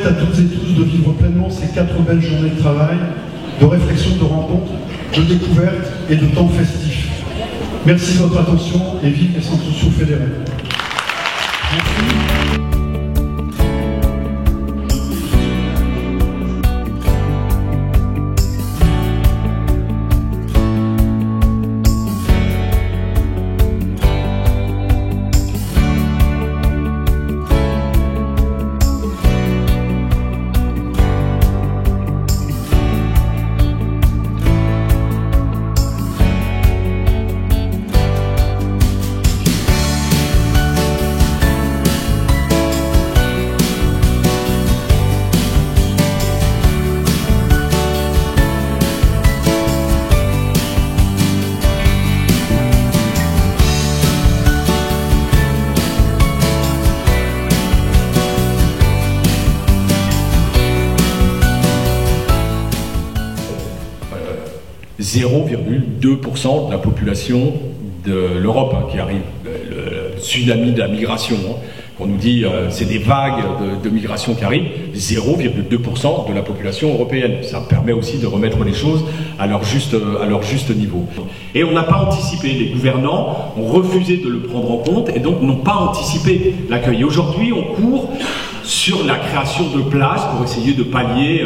à toutes et tous de vivre pleinement ces 4 belles journées de travail, de réflexion, de rencontres, de découvertes et de temps festifs. Merci de votre attention et vive les centres sociaux fédérés. Merci. « 0,2% de la population de l'Europe qui arrive, le tsunami de la migration. On nous dit c'est des vagues de migration qui arrivent, 0,2% de la population européenne. Ça permet aussi de remettre les choses à leur juste niveau. Et on n'a pas anticipé, les gouvernants ont refusé de le prendre en compte et donc n'ont pas anticipé l'accueil. Aujourd'hui, on court sur la création de places pour essayer de pallier,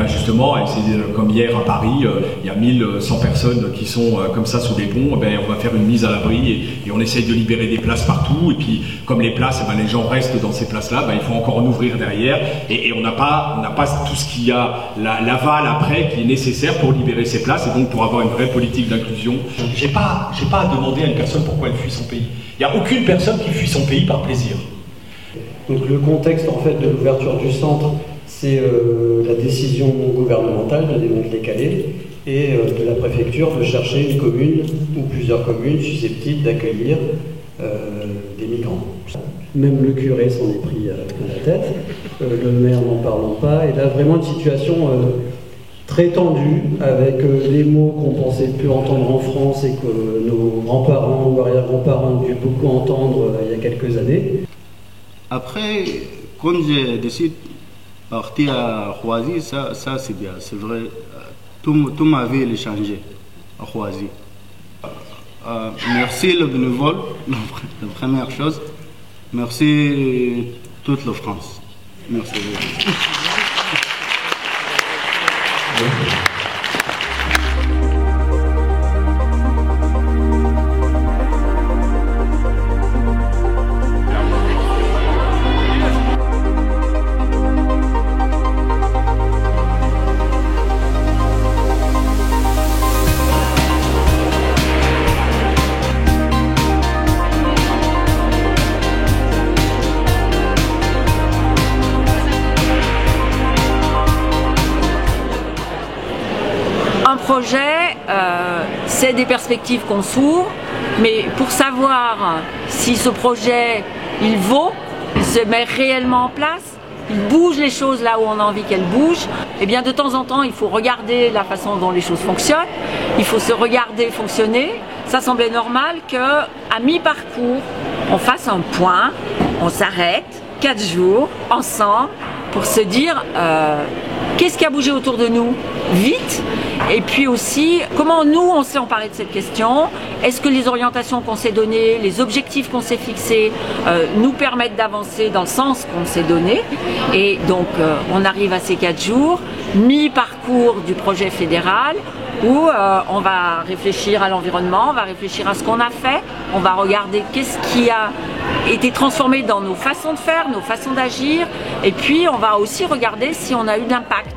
justement, comme hier à Paris, il y a 1100 personnes qui sont comme ça sous les ponts, on va faire une mise à l'abri et on essaye de libérer des places partout. Et puis, comme les places, les gens restent dans ces places-là, il faut encore en ouvrir derrière et on n'a pas tout ce qu'il y a, l'aval après qui est nécessaire pour libérer ces places et donc pour avoir une vraie politique d'inclusion. J'ai pas à demander à une personne pourquoi elle fuit son pays. Il n'y a aucune personne qui fuit son pays par plaisir. Donc le contexte en fait de l'ouverture du centre, c'est la décision gouvernementale de démanteler Calais et de la préfecture de chercher une commune ou plusieurs communes susceptibles d'accueillir des migrants. Même le curé s'en est pris à la tête, le maire n'en parlant pas, et là vraiment une situation très tendue avec des mots qu'on pensait plus entendre en France et que nos grands-parents ou arrière-grands-parents ont dû beaucoup entendre il y a quelques années. Après, quand j'ai décidé de partir à Roissy, ça c'est bien, c'est vrai. Tout ma vie elle a changé à Roissy. Merci le bénévole, la première chose. Merci toute la France. Merci. Un projet, c'est des perspectives qu'on s'ouvre, mais pour savoir si ce projet, il se met réellement en place, il bouge les choses là où on a envie qu'elles bougent, et bien de temps en temps, il faut regarder la façon dont les choses fonctionnent, il faut se regarder fonctionner. Ça semblait normal qu'à mi-parcours, on fasse un point, on s'arrête 4 jours ensemble pour se dire qu'est-ce qui a bougé autour de nous vite, et puis aussi comment nous on s'est emparé de cette question. Est-ce que les orientations qu'on s'est données, les objectifs qu'on s'est fixés nous permettent d'avancer dans le sens qu'on s'est donné. Et donc on arrive à ces 4 jours, mi-parcours du projet fédéral, où on va réfléchir à l'environnement, on va réfléchir à ce qu'on a fait, on va regarder qu'est-ce qui a été transformé dans nos façons de faire, nos façons d'agir, et puis on va aussi regarder si on a eu d'impact.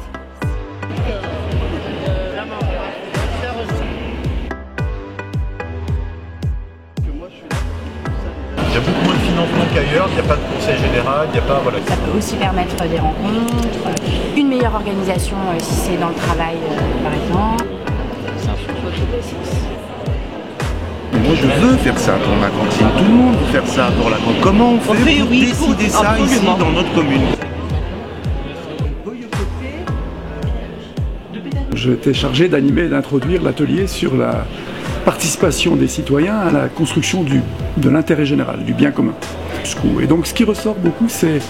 Il y a beaucoup moins de financement qu'ailleurs, il n'y a pas de conseil général, il n'y a pas... Voilà. Ça peut aussi permettre des rencontres, une meilleure organisation si c'est dans le travail par exemple. Moi je veux faire ça pour ma cantine, tout le monde veut faire ça pour la cantine. Comment on fait pour décider ça ici dans notre commune? J'étais chargé d'animer et d'introduire l'atelier sur la participation des citoyens à la construction de l'intérêt général, du bien commun. Et donc ce qui ressort beaucoup, c'est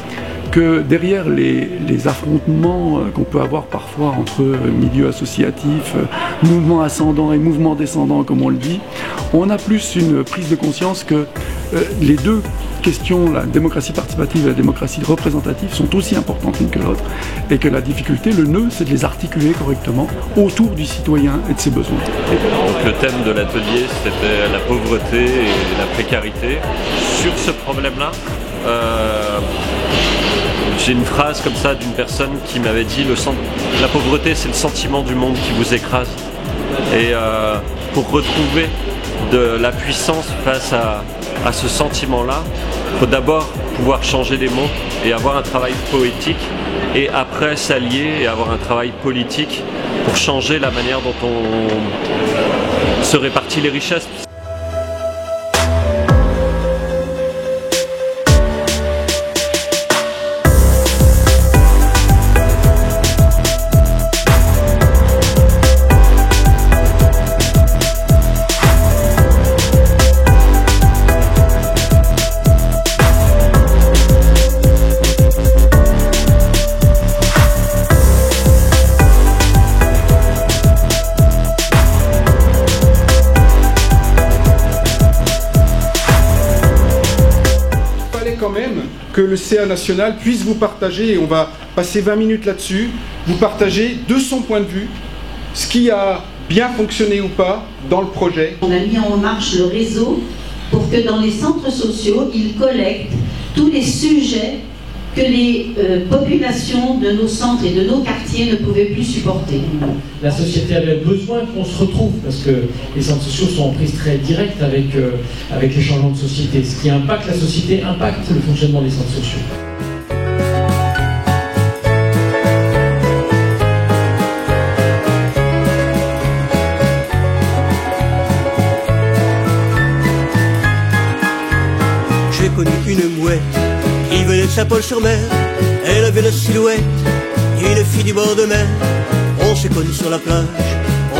que derrière les affrontements qu'on peut avoir parfois entre milieux associatifs, mouvements ascendants et mouvements descendants, comme on le dit, on a plus une prise de conscience que les deux questions, la démocratie participative et la démocratie représentative, sont aussi importantes l'une que l'autre, et que la difficulté, le nœud, c'est de les articuler correctement autour du citoyen et de ses besoins. Donc le thème de l'atelier, c'était la pauvreté et la précarité. Sur ce problème-là, j'ai une phrase comme ça d'une personne qui m'avait dit la pauvreté, c'est le sentiment du monde qui vous écrase. Et pour retrouver de la puissance face à ce sentiment-là, il faut d'abord pouvoir changer les mots et avoir un travail poétique, et après s'allier et avoir un travail politique pour changer la manière dont on se répartit les richesses. Quand même que le CA national puisse vous partager, et on va passer 20 minutes là-dessus, vous partager de son point de vue ce qui a bien fonctionné ou pas dans le projet. On a mis en marche le réseau pour que dans les centres sociaux, ils collectent tous les sujets que les populations de nos centres et de nos quartiers ne pouvaient plus supporter. La société avait besoin qu'on se retrouve, parce que les centres sociaux sont en prise très directe avec les changements de société. Ce qui impacte la société impacte le fonctionnement des centres sociaux. J'ai connu une mouette qui venait de Saint-Paul-sur-Mer. Elle avait la silhouette d'une fille du bord de mer. On s'est connus sur la plage,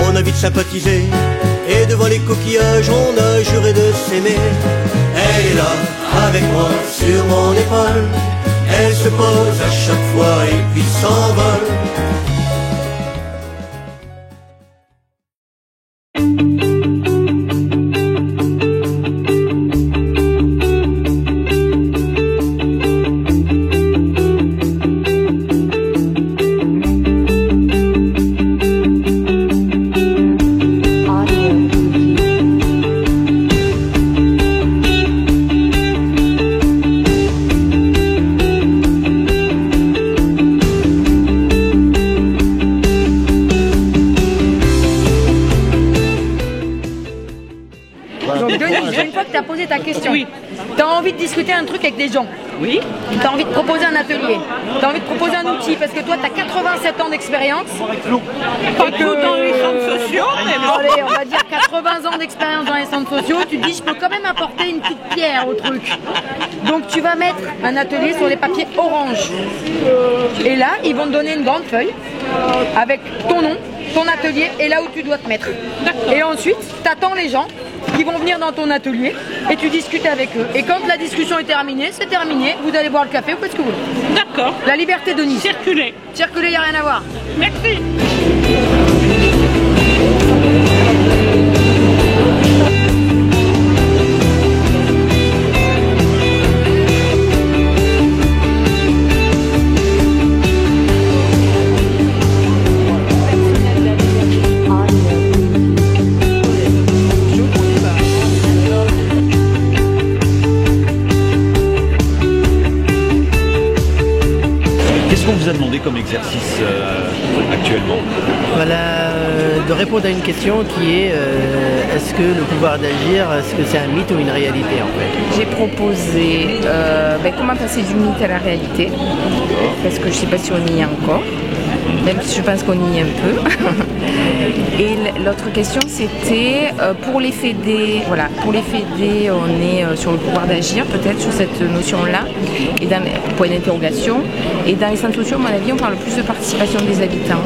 on a vite sympathisé, et devant les coquillages on a juré de s'aimer. Elle est là, avec moi, sur mon épaule. Elle se pose à chaque fois et puis s'envole. Ta question. Oui. Tu as envie de discuter un truc avec des gens. Oui. Tu as envie de proposer un atelier. Tu as envie de proposer un outil parce que toi tu as 87 ans d'expérience. Pas que dans les centres sociaux, mais bon. Allez, on va dire 80 ans d'expérience dans les centres sociaux. Tu te dis je peux quand même apporter une petite pierre au truc. Donc tu vas mettre un atelier sur les papiers orange. Et là, ils vont te donner une grande feuille avec ton nom, ton atelier et là où tu dois te mettre. Et ensuite, tu attends les gens qui vont venir dans ton atelier et tu discutes avec eux. Et quand la discussion est terminée, c'est terminé, vous allez boire le café ou faites ce que vous voulez. D'accord. La liberté de Nice. Circuler. Circuler, il n'y a rien à voir. Merci. Qu'est-ce qu'on vous a demandé comme exercice actuellement? Voilà, de répondre à une question qui est est-ce que le pouvoir d'agir, est-ce que c'est un mythe ou une réalité en fait? J'ai proposé comment passer du mythe à la réalité, parce que je ne sais pas si on y est encore, même si je pense qu'on y est un peu. Et l'autre question c'était pour les fédés, voilà, pour les fédés on est sur le pouvoir d'agir peut-être sur cette notion-là, et dans, point d'interrogation, et dans les centres sociaux à mon avis on parle plus de participation des habitants.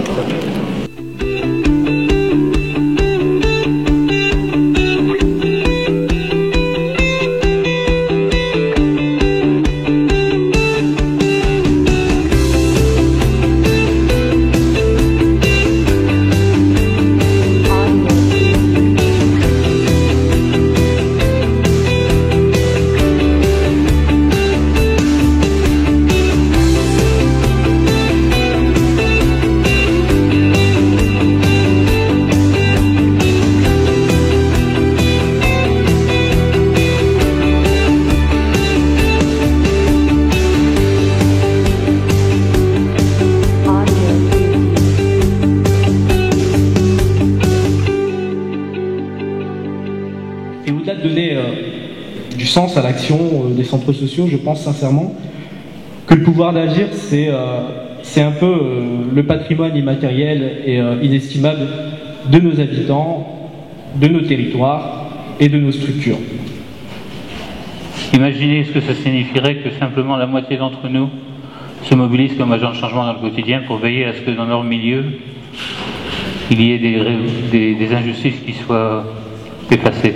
donner du sens à l'action des centres sociaux. Je pense sincèrement que le pouvoir d'agir, c'est un peu le patrimoine immatériel et inestimable de nos habitants, de nos territoires et de nos structures. Imaginez ce que ça signifierait que simplement la moitié d'entre nous se mobilisent comme agents de changement dans le quotidien pour veiller à ce que dans leur milieu, il y ait des injustices qui soient effacées.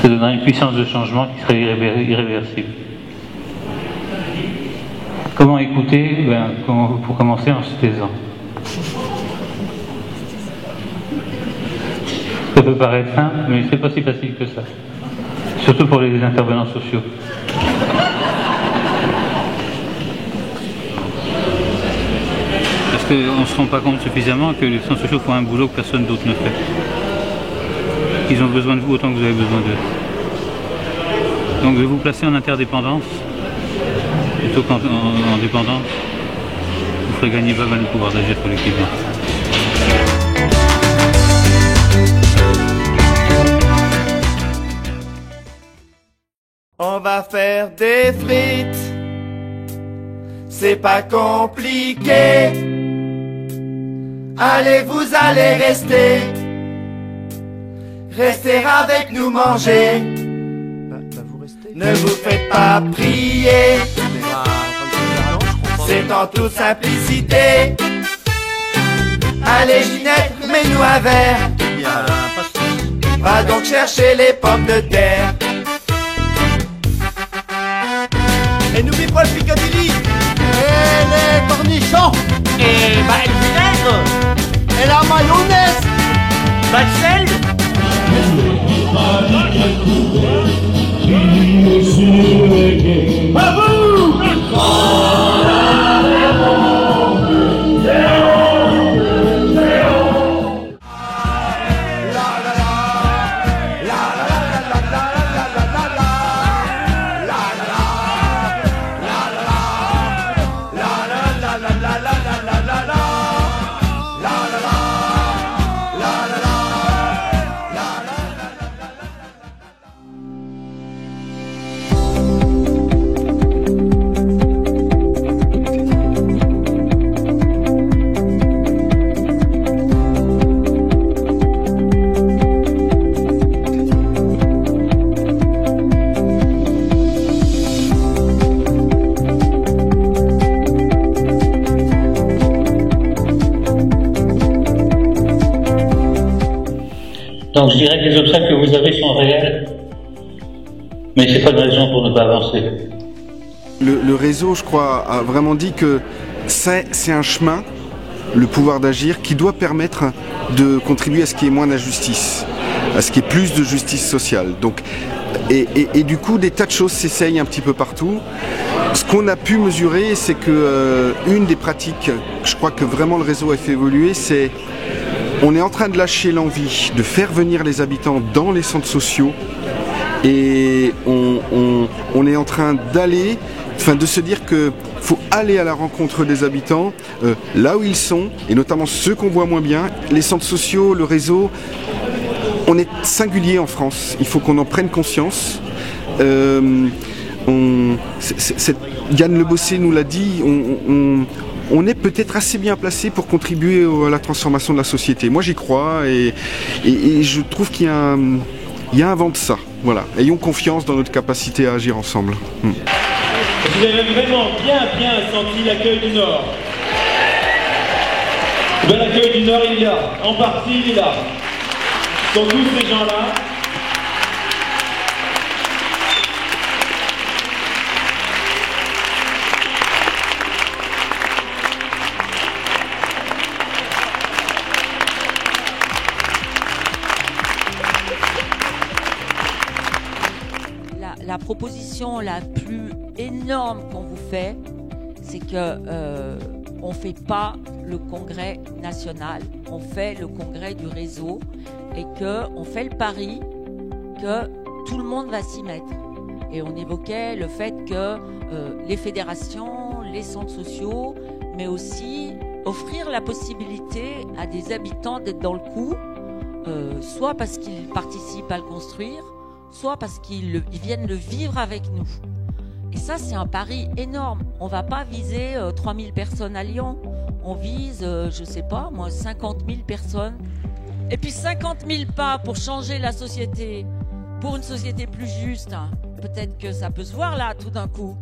Ça donnerait une puissance de changement qui serait irréversible. Comment écouter? Pour commencer, en se taisant. Ça peut paraître simple, mais c'est pas si facile que ça. Surtout pour les intervenants sociaux. Parce qu'on ne se rend pas compte suffisamment que les centres sociaux font un boulot que personne d'autre ne fait. Ils ont besoin de vous autant que vous avez besoin d'eux. Donc de vous placer en interdépendance, plutôt qu'en dépendance, vous ferez gagner pas mal de pouvoir d'agir collectivement. On va faire des frites, c'est pas compliqué. Allez, vous allez rester avec nous manger. Ne vous faites pas prier, c'est en toute simplicité. Allez Ginette, mets-nous un verre. Va donc chercher les pommes de terre. Et n'oublie pas le Piccadilly. Et les cornichons. Et le vinaigre. Et la mayonnaise. Le sel. Donc je dirais que les obstacles que vous avez sont réels, mais c'est pas une raison pour ne pas avancer. Le réseau, je crois, a vraiment dit que c'est un chemin, le pouvoir d'agir, qui doit permettre de contribuer à ce qu'il y ait moins d'injustice, à ce qu'il y ait plus de justice sociale. Donc, et du coup, des tas de choses s'essayent un petit peu partout. Ce qu'on a pu mesurer, c'est que une des pratiques, je crois que vraiment le réseau a fait évoluer, c'est on est en train de lâcher l'envie de faire venir les habitants dans les centres sociaux et on est en train d'aller, de se dire que faut aller à la rencontre des habitants là où ils sont, et notamment ceux qu'on voit moins bien. Les centres sociaux, le réseau, on est singulier en France, il faut qu'on en prenne conscience. Yann Le Bossé nous l'a dit, on est peut-être assez bien placé pour contribuer à la transformation de la société. Moi j'y crois et je trouve qu'il y a un vent de ça. Voilà. Ayons confiance dans notre capacité à agir ensemble. Vous avez vraiment bien senti l'accueil du Nord. Ben, l'accueil du Nord il est là, en partie il est là. Sont tous ces gens-là. La proposition la plus énorme qu'on vous fait, c'est que on fait pas le congrès national, on fait le congrès du réseau et que on fait le pari que tout le monde va s'y mettre. Et on évoquait le fait que les fédérations, les centres sociaux, mais aussi offrir la possibilité à des habitants d'être dans le coup, soit parce qu'ils participent à le construire, soit parce qu'ils viennent le vivre avec nous. Et ça, c'est un pari énorme. On va pas viser 3000 personnes à Lyon. On vise, je sais pas, moi, 50 000 personnes. Et puis 50 000 pas pour changer la société, pour une société plus juste. Peut-être que ça peut se voir là, tout d'un coup.